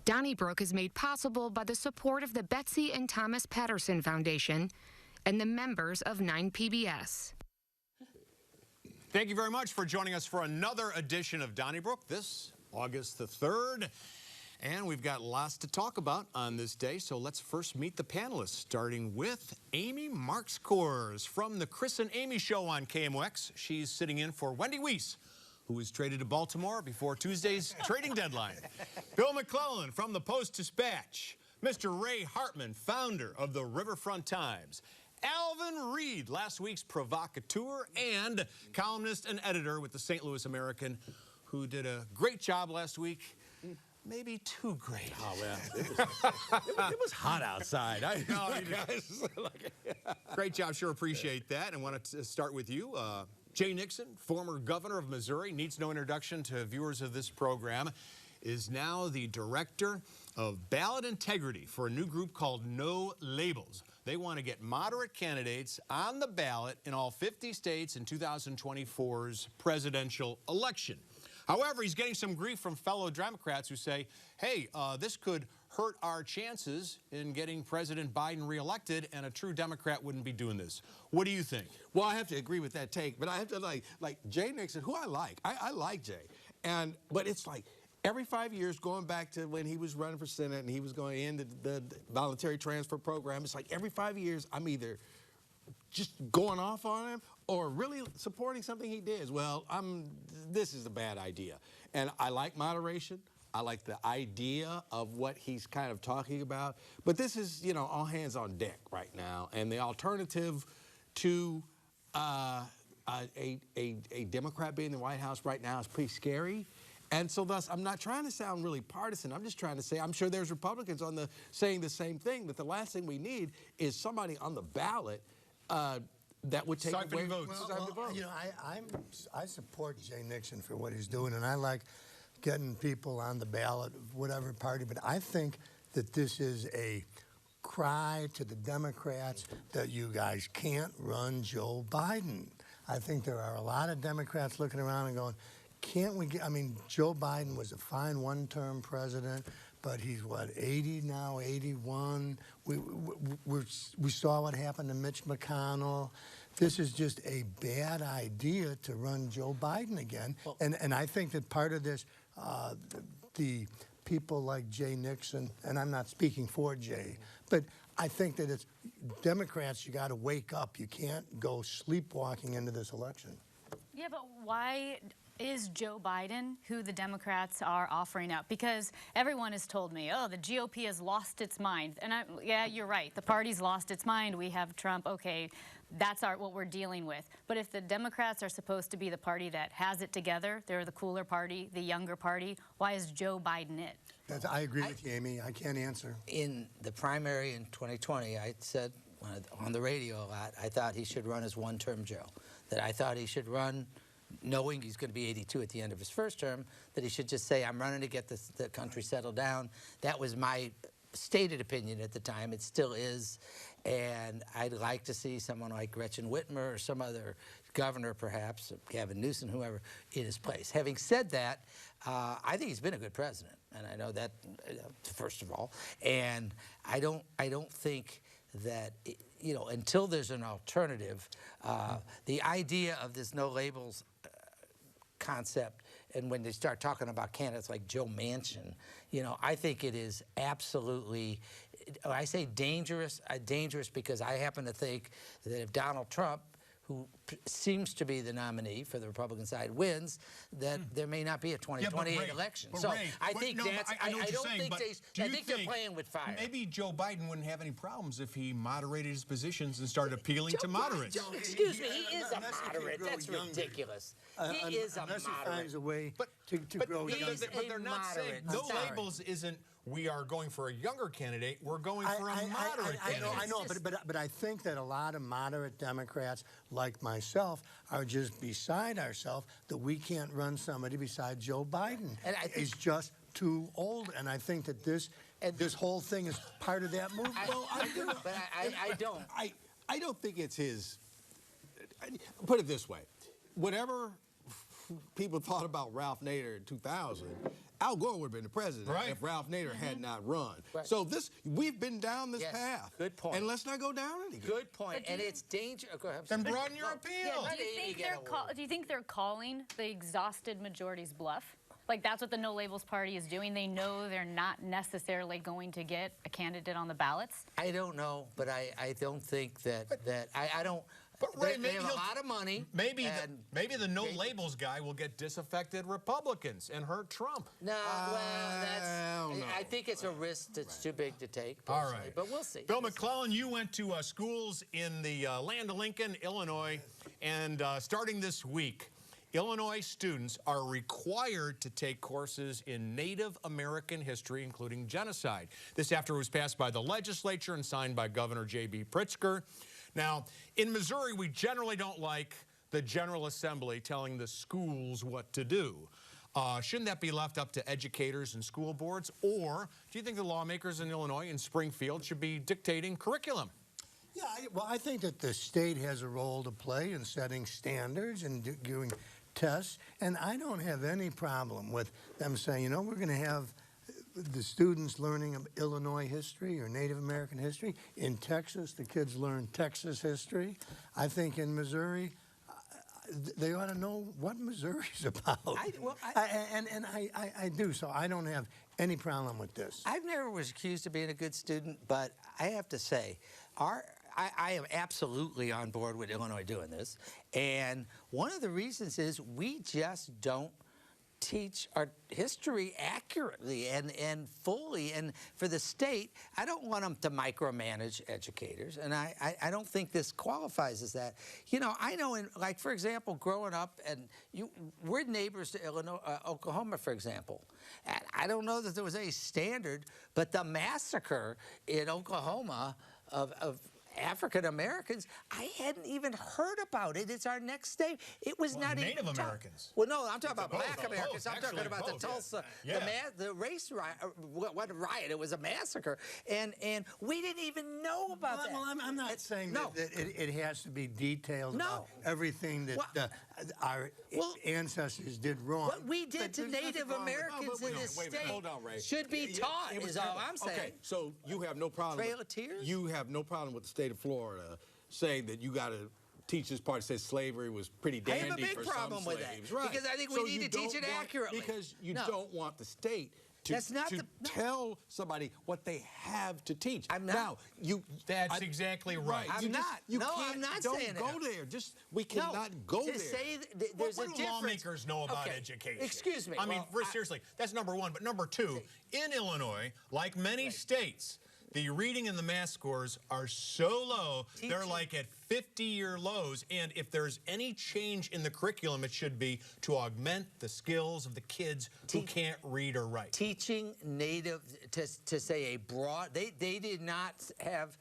Donnybrook is made possible by the support of the Betsy and Thomas Patterson Foundation and the members of 9PBS. Thank you very much for joining us for another edition of Donnybrook this August the 3rd. And we've got lots to talk about on this day, so let's first meet the panelists, starting with Amy Marxkors from the Chris and Amy Show on KMOX. She's sitting in for Wendy Weiss, who was traded to Baltimore before Tuesday's trading deadline. Bill McClellan from the Post-Dispatch. Mr. Ray Hartmann, founder of the Riverfront Times. Alvin Reid, last week's provocateur and columnist and editor with the St. Louis American, who did a great job last week. Maybe too great. Oh, man. It was hot outside. I know, guys. Great job. Sure appreciate that. And wanted to start with you. Jay Nixon, former governor of Missouri, needs no introduction to viewers of this program, is now the director of ballot integrity for a new group called No Labels. They want to get moderate candidates on the ballot in all 50 states in 2024's presidential election. However, he's getting some grief from fellow Democrats who say, hey, this could hurt our chances in getting President Biden reelected, and a true Democrat wouldn't be doing this. What do you think? Well, I have to agree with that take, but I have to like Jay Nixon, who I like. I like Jay. But it's like every 5 years, going back to when he was running for Senate and he was going into the voluntary transfer program, it's like every 5 years I'm either just going off on him or really supporting something he did. Well, this is a bad idea. And I like moderation. I like the idea of what he's kind of talking about. But this is, you know, all hands on deck right now. And the alternative to a Democrat being in the White House right now is pretty scary. And so thus, I'm not trying to sound really partisan. I'm just trying to say, I'm sure there's Republicans saying the same thing, that the last thing we need is somebody on the ballot that would take away votes. Well, you know, I support Jay Nixon for what he's doing, and I like getting people on the ballot of whatever party, but I think that this is a cry to the Democrats that you guys can't run Joe Biden. I think there are a lot of Democrats looking around and going, can't we get, I mean, Joe Biden was a fine one-term president, but he's, what, 80 now, 81? We saw what happened to Mitch McConnell. This is just a bad idea to run Joe Biden again. Well, and I think that part of this, the people like Jay Nixon, and I'm not speaking for Jay, but I think that it's Democrats, you got to wake up. You can't go sleepwalking into this election. Yeah, but why is Joe Biden who the Democrats are offering up? Because everyone has told me, oh, the GOP has lost its mind. And yeah, you're right. The party's lost its mind. We have Trump. Okay, that's what we're dealing with. But if the Democrats are supposed to be the party that has it together, they're the cooler party, the younger party, why is Joe Biden it? I agree with you, Amy. I can't answer. In the primary in 2020, I said on the radio a lot, I thought he should run as one-term Joe. That I thought he should run knowing he's going to be 82 at the end of his first term, that he should just say, I'm running to get the country settled down. That was my stated opinion at the time. It still is. And I'd like to see someone like Gretchen Whitmer or some other governor, perhaps, Gavin Newsom, whoever, in his place. Having said that, I think he's been a good president. And I know that, first of all. And I don't think that, you know, until there's an alternative, the idea of this no labels concept, and when they start talking about candidates like Joe Manchin, you know, I think it is absolutely, I say dangerous because I happen to think that if Donald Trump, who seems to be the nominee for the Republican side, wins, that there may not be a 2028 election. So Ray, I think that's, I think they're playing with fire. Maybe Joe Biden wouldn't have any problems if he moderated his positions and started appealing to moderates. Excuse me, he is a moderate. That's ridiculous. He is a moderate. Unless he finds a way to grow younger. But they're not saying no labels isn't we are going for a younger candidate. We're going for a moderate candidate. I know, but I think that a lot of moderate Democrats like myself are just beside ourselves that we can't run somebody beside Joe Biden. And I think he's just too old, and I think that this whole thing is part of that movement. I don't think it's his. Put it this way: whatever people thought about Ralph Nader in 2000, Al Gore would have been the president if Ralph Nader had not run. So we've been down this path. Good point. And let's not go down it again. Good point. And it's dangerous. Go ahead. Then broaden your appeal. Yeah, do you think they're calling the exhausted majority's bluff? Like, that's what the No Labels Party is doing? They know they're not necessarily going to get a candidate on the ballots? I don't know, but I don't think that I don't. But Ray, they have a lot of money. Maybe the No Labels guy will get disaffected Republicans and hurt Trump. No, well, I think it's a risk that's too big to take. All right, but we'll see. Bill McClellan, you went to schools in the land of Lincoln, Illinois, and starting this week, Illinois students are required to take courses in Native American history, including genocide. This after it was passed by the legislature and signed by Governor J.B. Pritzker. Now, in Missouri, we generally don't like the General Assembly telling the schools what to do. Shouldn't that be left up to educators and school boards? Or do you think the lawmakers in Illinois and Springfield should be dictating curriculum? Yeah, well, I think that the state has a role to play in setting standards and doing tests. And I don't have any problem with them saying, you know, we're going to have the students learning Illinois history or Native American history. In Texas, the kids learn Texas history. I think in Missouri, they ought to know what Missouri's about. I do, so I don't have any problem with this. I've never was accused of being a good student, but I have to say, I am absolutely on board with Illinois doing this. And one of the reasons is we just don't teach our history accurately and fully. And for the state, I don't want them to micromanage educators. And I don't think this qualifies as that. You know, I know, like, for example, growing up, and we're neighbors to Illinois, Oklahoma, for example. And I don't know that there was any standard, but the massacre in Oklahoma of African Americans, I hadn't even heard about it. It's our next state. It was not Native Americans. Well, no, I'm talking about Black Americans. I'm talking about the Tulsa, the race riot. What riot? It was a massacre, and we didn't even know about that. Well, I'm not saying that it has to be detailed about everything that our ancestors did wrong. What we did to Native Americans in this state should be taught. Is all I'm saying. Okay, so you have no problem. Trail of Tears. You have no problem with the state of Florida saying that you got to teach this part that says slavery was pretty dandy. I have a big problem with that because I think we need to teach it accurately. Because you don't want the state to tell somebody what they have to teach. I'm not. Now, that's exactly right. I'm not. I'm not saying don't go there. We cannot go there. To say there's a difference. What do lawmakers know about education? Excuse me. I mean, seriously, that's number one. But number two, in Illinois, like many states, the reading and the math scores are so low, they're like at 50-year lows. And if there's any change in the curriculum, it should be to augment the skills of the kids who can't read or write. Teaching Native, to say a broad, they did not have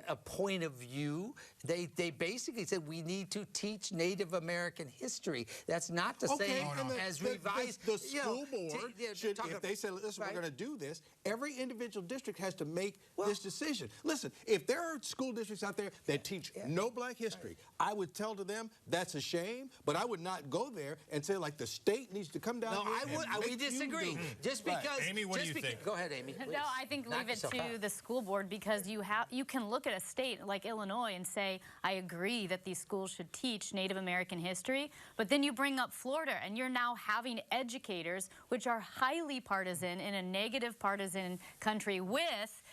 a point of view. They basically said we need to teach Native American history. That's not the same as revised. The school board should, if they say, listen, we're going to do this, every individual district has to make this decision. Listen, if there are school districts out there that teach no Black history, I would tell to them that's a shame, but I would not go there and say, like, the state needs to come down here and we disagree. Just because. Amy, what do you think? Go ahead, Amy. Please. No, I think leave it to the school board because you can look at a state like Illinois and say, I agree that these schools should teach Native American history, but then you bring up Florida and you're now having educators, which are highly partisan in a negative partisan country with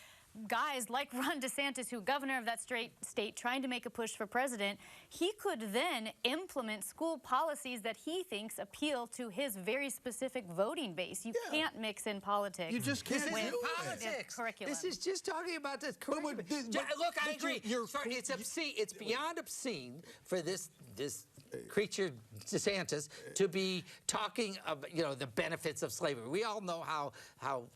guys like Ron DeSantis, who governor of that state, trying to make a push for president. He could then implement school policies that he thinks appeal to his very specific voting base. You can't mix in politics. You just can't with politics. Curriculum. This is just talking about the curriculum. Look, I agree. It's obscene. It's beyond obscene for this creature DeSantis to be talking of, you know, the benefits of slavery. We all know how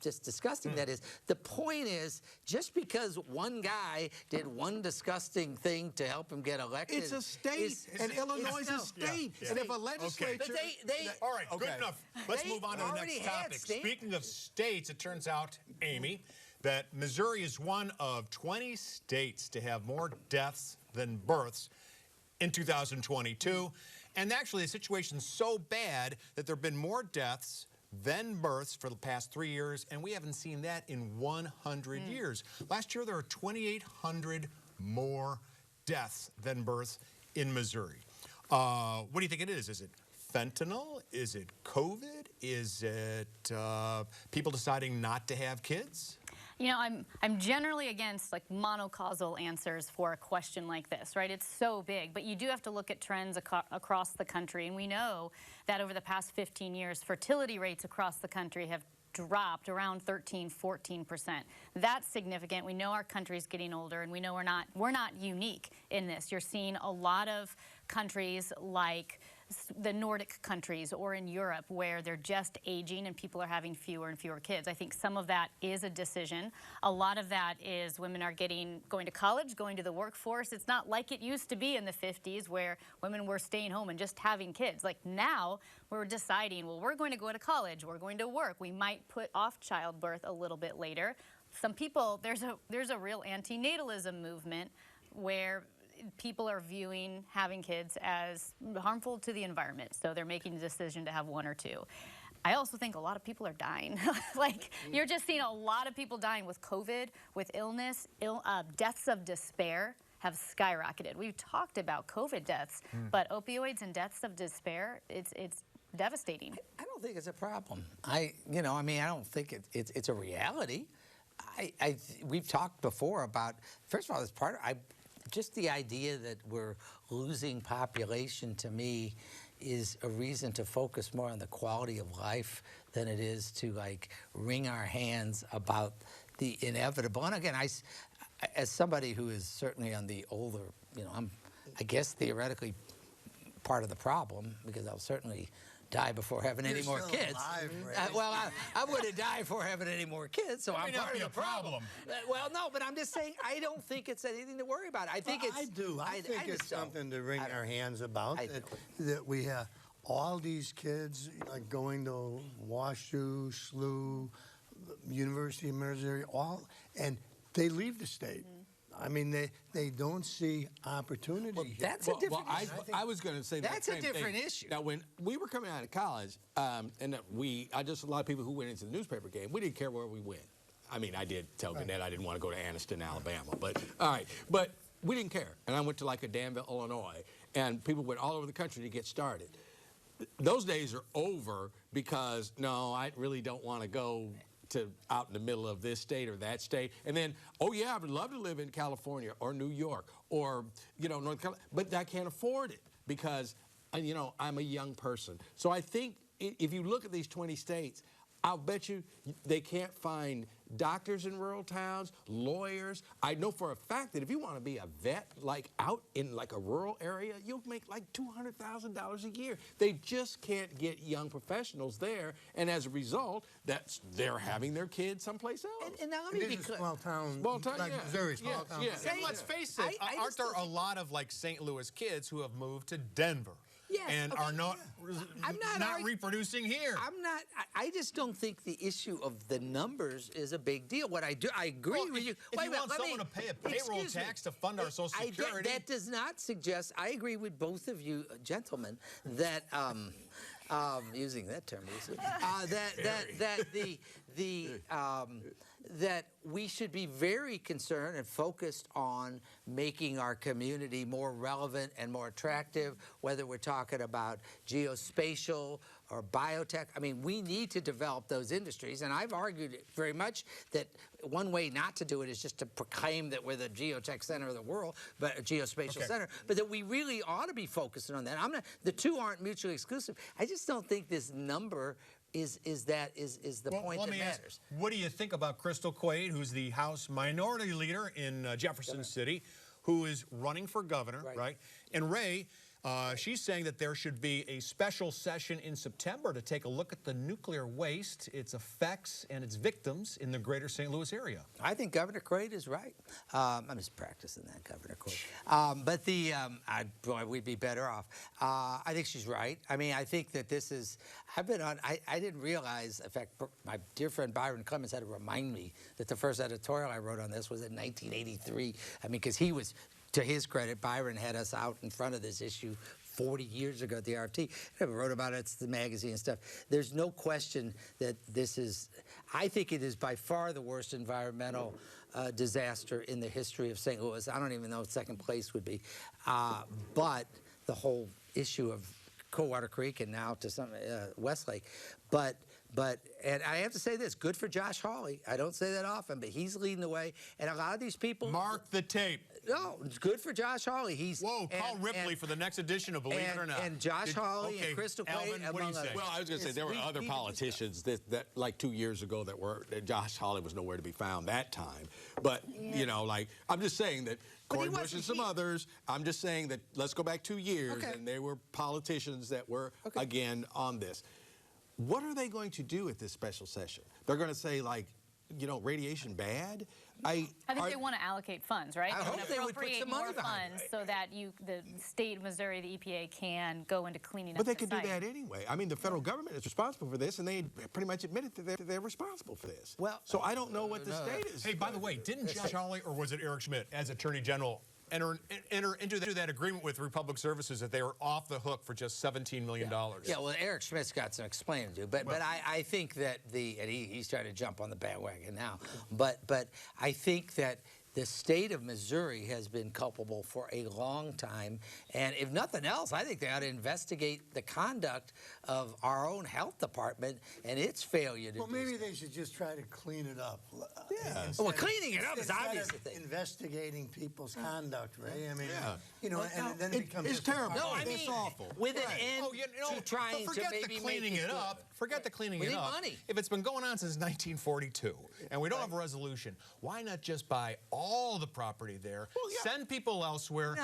just disgusting that is. The point is, just because one guy did one disgusting thing to help him get elected, it's a state, and Illinois is a state. And if a legislature, all right, good enough. Let's move on to the next topic. Speaking of states, it turns out, Amy, that Missouri is one of 20 states to have more deaths than births in 2022. And actually, the situation's so bad that there have been more deaths than births for the past 3 years, and we haven't seen that in 100 years. Last year, there were 2,800 more deaths than births in Missouri. What do you think it is? Is it fentanyl? Is it COVID? Is it people deciding not to have kids? You know, I'm generally against like monocausal answers for a question like this, right? It's so big, but you do have to look at trends across the country, and we know that over the past 15 years, fertility rates across the country have dropped around 13–14%. That's significant. We know our country's getting older, and we know we're not unique in this. You're seeing a lot of countries like the Nordic countries or in Europe where they're just aging and people are having fewer and fewer kids. I think some of that is a decision. A lot of that is women are going to college, going to the workforce. It's not like it used to be in the 50s where women were staying home and just having kids. Like now we're deciding, well, we're going to go to college, we're going to work. We might put off childbirth a little bit later. Some people, there's a real antinatalism movement where people are viewing having kids as harmful to the environment, so they're making a decision to have one or two. I also think a lot of people are dying. Like, you're just seeing a lot of people dying with COVID, with illness, deaths of despair have skyrocketed. We've talked about COVID deaths, but opioids and deaths of despair, it's devastating. I don't think it's a problem. I don't think it's a reality. We've talked before about, first of all, this part, just the idea that we're losing population, to me, is a reason to focus more on the quality of life than it is to, like, wring our hands about the inevitable. And again, as somebody who is certainly on the older, I'm, I guess, theoretically part of the problem, because I'll certainly die before having any more kids. Alive, Well, I wouldn't die before having any more kids, so I'm part of the problem. Well, no, but I'm just saying I don't think it's anything to worry about. I think it's... I do. I think it's something to wring our hands about, that we have all these kids like going to WashU, SLU, University of Missouri, and they leave the state. I mean, they don't see opportunity. Well, that's a different issue. I was going to say that's a different issue. Now, when we were coming out of college, and a lot of people who went into the newspaper game, we didn't care where we went. I mean, I did tell Gannett I didn't want to go to Anniston, Alabama, but all right. But we didn't care, and I went to like a Danville, Illinois, and people went all over the country to get started. Those days are over because no, I really don't want to go to out in the middle of this state or that state, and then, oh yeah, I would love to live in California or New York or, North Carolina, but I can't afford it because, I'm a young person. So I think if you look at these 20 states, I'll bet you they can't find doctors in rural towns, lawyers. I know for a fact that if you want to be a vet, like out in like a rural area, you'll make like $200,000 a year. They just can't get young professionals there, and as a result, they're having their kids someplace else. And now let me be clear. Small town, like Missouri, small town. And let's face it, aren't there a lot of like St. Louis kids who have moved to Denver? Yes, and are not reproducing here. I just don't think the issue of the numbers is a big deal. What I agree with you. If you want someone to pay a payroll tax to fund our Social Security. That does not suggest, I agree with both of you gentlemen, that, using that term recently, that we should be very concerned and focused on making our community more relevant and more attractive, whether we're talking about geospatial or biotech. I mean, we need to develop those industries, and I've argued very much that one way not to do it is just to proclaim that we're the geotech center of the world, but a geospatial center, but that we really ought to be focusing on that. The two aren't mutually exclusive. I just don't think this number is the point that matters. What do you think about Crystal Quade, who's the House Minority Leader in Jefferson City, who is running for governor, right? And Ray, She's saying that there should be a special session in September to take a look at the nuclear waste, its effects, and its victims in the greater St. Louis area. I think Governor Quade is right. I'm just practicing that, Governor Quade. But boy, we'd be better off. I think she's right. I mean, I think that this is, I didn't realize, in fact, my dear friend Byron Clemens had to remind me that the first editorial I wrote on this was in 1983. I mean, because he was, to his credit, Byron had us out in front of this issue 40 years ago at the RT. I wrote about it, it's the magazine and stuff. There's no question that this is, I think it is by far the worst environmental disaster in the history of St. Louis. I don't even know what second place would be. But the whole issue of Coldwater Creek and now to some Westlake. And I have to say this, good for Josh Hawley. I don't say that often, but he's leading the way. And a lot of these people... Mark the tape. No, it's good for Josh Hawley. He's... Whoa, call Ripley for the next edition of Believe It or Not. And Josh Hawley and Crystal Quade, Alvin, what do you say? Well, I was going to say, there were other politicians that like 2 years ago that Josh Hawley was nowhere to be found that time. But, you know, like, I'm just saying that Corey Bush and some others, I'm just saying that let's go back 2 years, and there were politicians that were, again, on this. What are they going to do at this special session? They're going to say, like, you know, radiation bad? I think they want to allocate funds, right? I hope they would put some money more behind funds so that the state of Missouri, the EPA, can go into cleaning up But they the could do site. that anyway. I mean, the federal government is responsible for this, and they pretty much admitted that they're responsible for this. Well, so I don't know what the state is. Hey, by the way, didn't Josh Hawley, or was it Eric Schmidt, as Attorney General, enter into that agreement with Republic Services that they were off the hook for just $17 million? Yeah, well, Eric Schmidt's got some explaining to do, but I think that and he's trying to jump on the bandwagon now, but I think that the state of Missouri has been culpable for a long time, and if nothing else, I think they ought to investigate the conduct of our own health department and its failure to Well, maybe they should just try to clean it up. Yeah. Well, cleaning it up is instead obvious. of investigating people's conduct, right? I mean, Yeah. you know, and then it becomes it's just a terrible. No, I It's mean, awful. with an end to trying to forget maybe the cleaning make it up. Forget the cleaning We it need up. money. If it's been going on since 1942 and we don't have a resolution, why not just buy all the property there, send people elsewhere,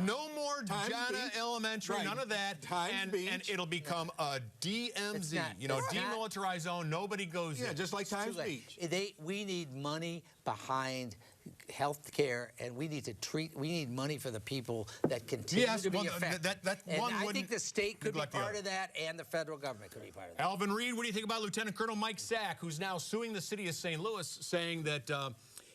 no more Jana Elementary, none of that, and it'll become a DMZ, you know, demilitarized zone, nobody goes in. Yeah, just like Times Beach. We need money behind health care, and we need money for the people that continue to be affected. I think the state could be part of that, and the federal government could be part of that. Alvin, Reid, what do you think about Lieutenant Colonel Mike Sack, who's now suing the city of St. Louis, saying that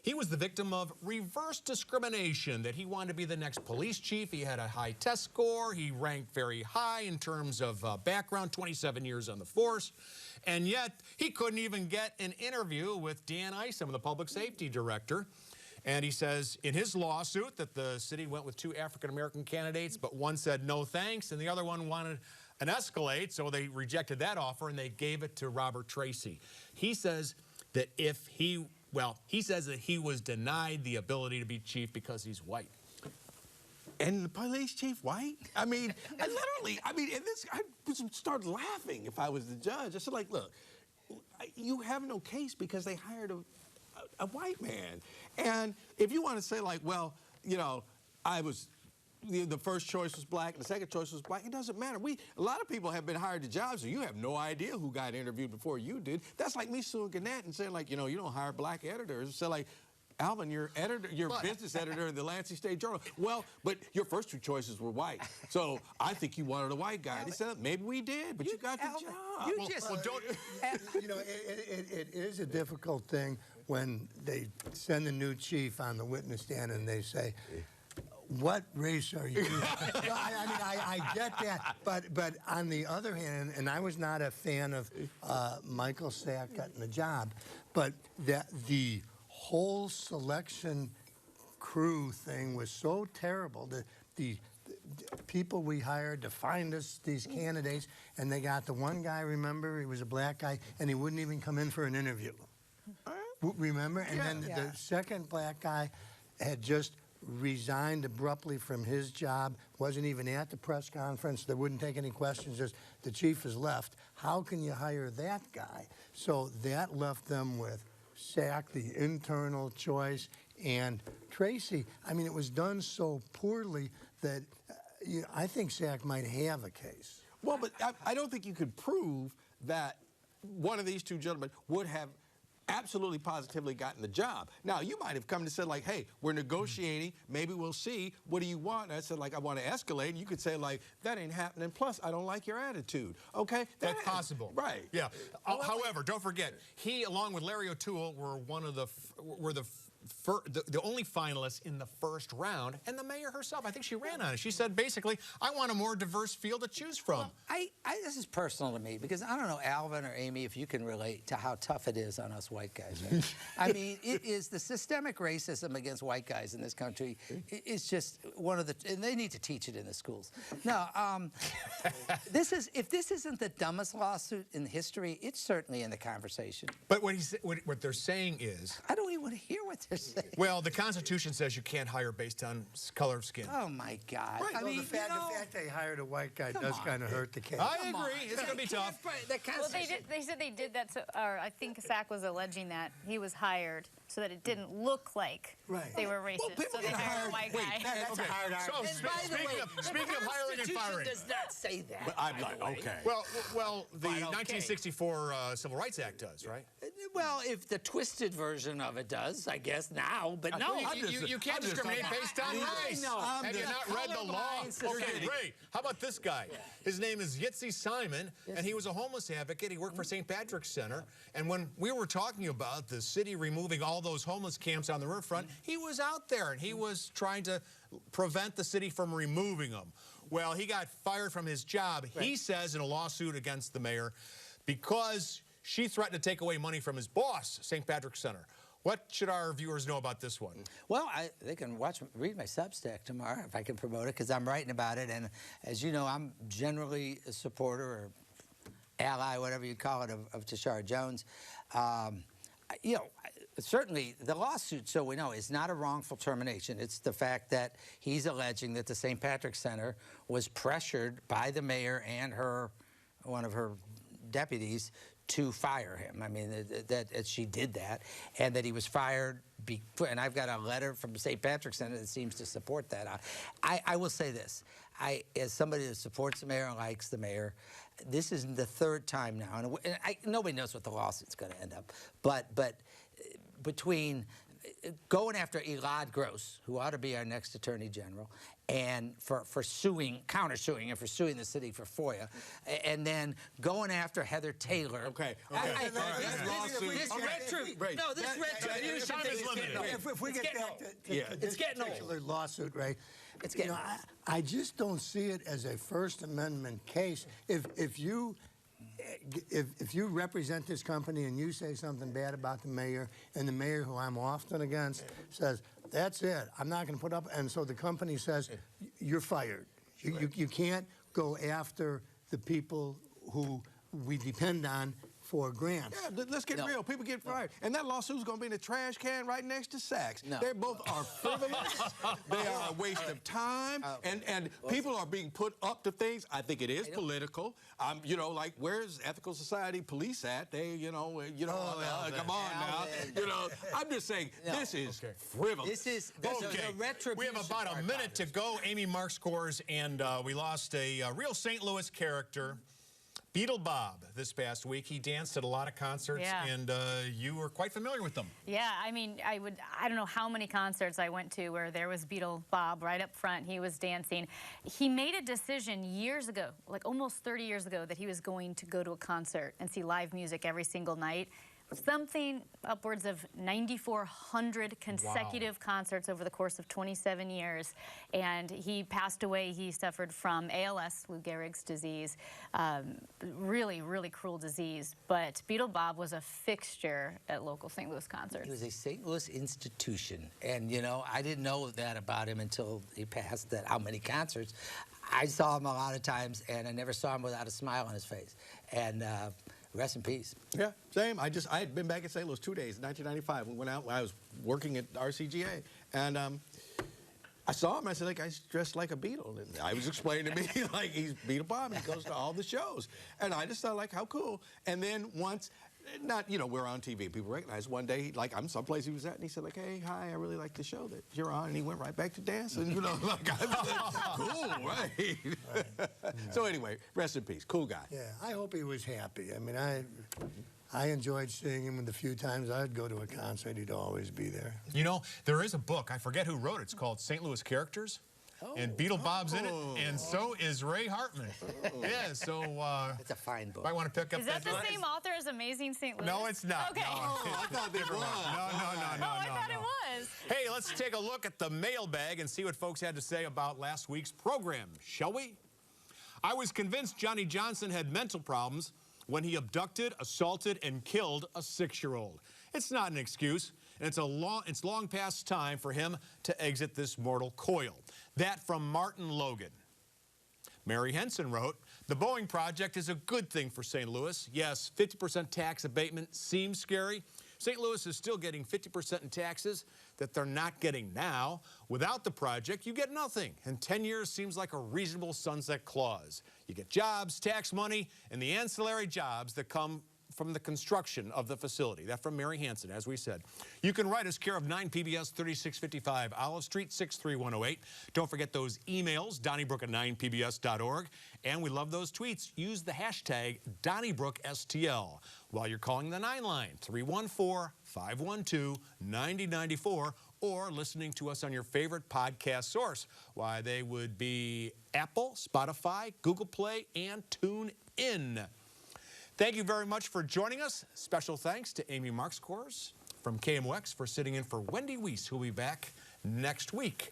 he was the victim of reverse discrimination, that he wanted to be the next police chief. He had a high test score. He ranked very high in terms of background, 27 years on the force. And yet, he couldn't even get an interview with Dan Isom, the public safety director. And he says in his lawsuit that the city went with 2 African-American candidates, but one said no thanks, and the other one wanted an Escalade, so they rejected that offer, and they gave it to Robert Tracy. He says that he says that he was denied the ability to be chief because he's white. And the police chief white? I mean, I would start laughing if I was the judge. I said, like, look, you have no case because they hired a white man. And if you want to say, like, well, you know, the first choice was black and the second choice was black, it doesn't matter. A lot of people have been hired to jobs, so you have no idea who got interviewed before you did. That's like me suing Gannett and saying, like, you know, you don't hire black editors. So, like, Alvin, you're business editor of the Lansing State Journal. Well, but your first 2 choices were white. So I think you wanted a white guy. They said, maybe we did, but you got the job. You know, it is a difficult thing when they send a new chief on the witness stand and they say, what race are you? I mean, I get that, but on the other hand, and I was not a fan of Michael Sack getting the job, but the whole selection crew thing was so terrible that the people we hired to find us these candidates, and they got the one guy, remember, he was a black guy, and he wouldn't even come in for an interview. Remember? And then the second black guy had just resigned abruptly from his job, wasn't even at the press conference, they wouldn't take any questions, just the chief has left. How can you hire that guy? So that left them with Sack, the internal choice, and Tracy. I mean, it was done so poorly that I think Sack might have a case. Well, but I don't think you could prove that one of these two gentlemen would have absolutely positively gotten the job. Now, you might have come and said, like, hey, we're negotiating, maybe we'll see, what do you want? And I said, like, I want to escalate, and you could say, like, that ain't happening, plus I don't like your attitude, okay? That's possible. Right. Yeah. However, don't forget, he, along with Larry O'Toole, were the only finalists in the first round, and the mayor herself, I think she ran on it. She said, basically, I want a more diverse field to choose from. Well, this is personal to me, because I don't know, Alvin or Amy, if you can relate to how tough it is on us white guys. Right? I mean, it is the systemic racism against white guys in this country. It's just one of the, and they need to teach it in the schools. Now, if this isn't the dumbest lawsuit in history, it's certainly in the conversation. But what they're saying is, I don't even want to hear what they're saying. Well, the Constitution says you can't hire based on color of skin. Oh my God! Right. I mean, the fact they hired a white guy does kind of hurt the case. I agree. It's going to be tough. Well, they said they did that, or I think Sack was alleging that he was hired so that it didn't look like they were racist. Well, so they hired a white guy. That's a hard argument. So, speaking of hiring and firing. does not say that. But I'm like, okay. Well, the 1964 Civil Rights Act does, right? Well, if the twisted version of it does, I guess now, but no. You can't discriminate based on race. Have you not read the law? Okay, Ray, how about this guy? His name is Yitzi Simon, and he was a homeless advocate. He worked for St. Patrick's Center, and when we were talking about the city removing all those homeless camps on the riverfront, he was out there, and he was trying to prevent the city from removing them. Well, he got fired from his job, he says, in a lawsuit against the mayor because she threatened to take away money from his boss, St. Patrick's Center. What should our viewers know about this one? Well, they can read my Substack tomorrow if I can promote it, because I'm writing about it. And as you know, I'm generally a supporter or ally, whatever you call it, of Tashara Jones. You know, certainly the lawsuit, so we know, is not a wrongful termination. It's the fact that he's alleging that the St. Patrick's Center was pressured by the mayor and one of her deputies to fire him. I mean, that she did that, and that he was fired. And I've got a letter from St. Patrick's Center that seems to support that. I will say this. As somebody that supports the mayor and likes the mayor, this is the third time now, and nobody knows what the lawsuit's going to end up. But between going after Elad Gross, who ought to be our next Attorney General, and for countersuing, and for suing the city for FOIA, and then going after Heather Taylor. Okay. This retribution thing is getting old. If we get back to this particular lawsuit, Ray, it's getting old. I just don't see it as a First Amendment case. If you represent this company and you say something bad about the mayor, and the mayor, who I'm often against, says, that's it, I'm not going to put up, and so the company says, you're fired. You can't go after the people who we depend on for grants. Yeah, let's get real. People get fired. And that lawsuit's going to be in the trash can right next to Sachs. They both are frivolous. They are a waste of time. And people are being put up to things. I think it is political. You know, like, where's Ethical Society Police at? They, come on now. You know, I'm just saying, this is frivolous. This is okay. We have about a minute to go. Amy Marxkors, and we lost a real St. Louis character, Beatle Bob, this past week. He danced at a lot of concerts, and you were quite familiar with them. Yeah, I mean, I don't know how many concerts I went to where there was Beatle Bob right up front. He was dancing. He made a decision years ago, like almost 30 years ago, that he was going to go to a concert and see live music every single night. Something upwards of 9,400 consecutive concerts over the course of 27 years. And he passed away. He suffered from ALS, Lou Gehrig's disease. Really, really cruel disease. But Beatle Bob was a fixture at local St. Louis concerts. He was a St. Louis institution. And, you know, I didn't know that about him until he passed, that how many concerts. I saw him a lot of times, and I never saw him without a smile on his face. And rest in peace. Yeah, same. I had been back in St. Louis 2 days in 1995. We went out. I was working at RCGA, and I saw him. I said, "That guy's dressed like a Beatle." And I was explaining to me, like, he's Beatle Bob. He goes to all the shows, and I just thought, like, how cool. And then once not, we're on TV. People recognize. One day, like, I'm someplace he was at, and he said, like, hey, hi, I really like the show that you're on. And he went right back to dancing, like, cool, right? So anyway, rest in peace. Cool guy. Yeah, I hope he was happy. I mean, I enjoyed seeing him, and the few times I'd go to a concert, he'd always be there. There is a book. I forget who wrote it. It's called St. Louis Characters. And Beatle Bob's in it, and so is Ray Hartmann. Yeah, so... it's a fine book. I want to pick up Is that the same author as Amazing St. Louis? No, it's not. Okay. No. I thought they were. No. I thought it was. Hey, let's take a look at the mailbag and see what folks had to say about last week's program, shall we? I was convinced Johnny Johnson had mental problems when he abducted, assaulted, and killed a 6-year-old. It's not an excuse, and it's long past time for him to exit this mortal coil. That from Martin Logan. Mary Henson wrote, the Boeing project is a good thing for St. Louis. Yes, 50% tax abatement seems scary. St. Louis is still getting 50% in taxes that they're not getting now. Without the project, you get nothing. And 10 years seems like a reasonable sunset clause. You get jobs, tax money, and the ancillary jobs that come from the construction of the facility. That from Mary Hansen, as we said. You can write us care of 9 PBS 3655 Olive Street 63108. Don't forget those emails, Donnybrook@9pbs.org. And we love those tweets. Use the hashtag DonnybrookSTL while you're calling the 9 line, 314-512-9094, or listening to us on your favorite podcast source. Why, they would be Apple, Spotify, Google Play, and TuneIn. Thank you very much for joining us. Special thanks to Amy Marxkors from KMOX for sitting in for Wendy Weiss, who'll be back next week.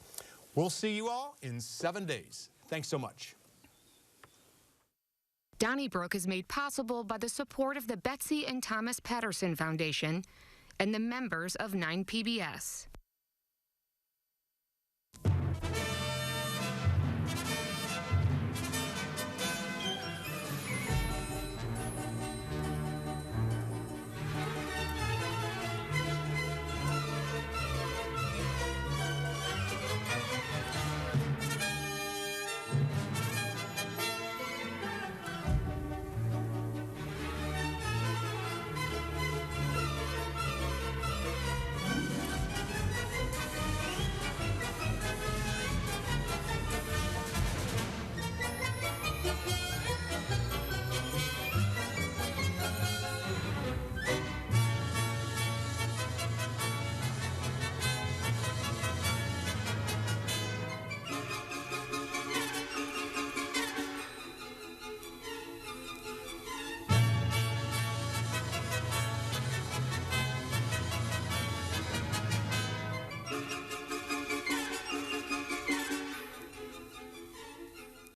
We'll see you all in 7 days. Thanks so much. Donnybrook is made possible by the support of the Betsy and Thomas Patterson Foundation and the members of 9 PBS.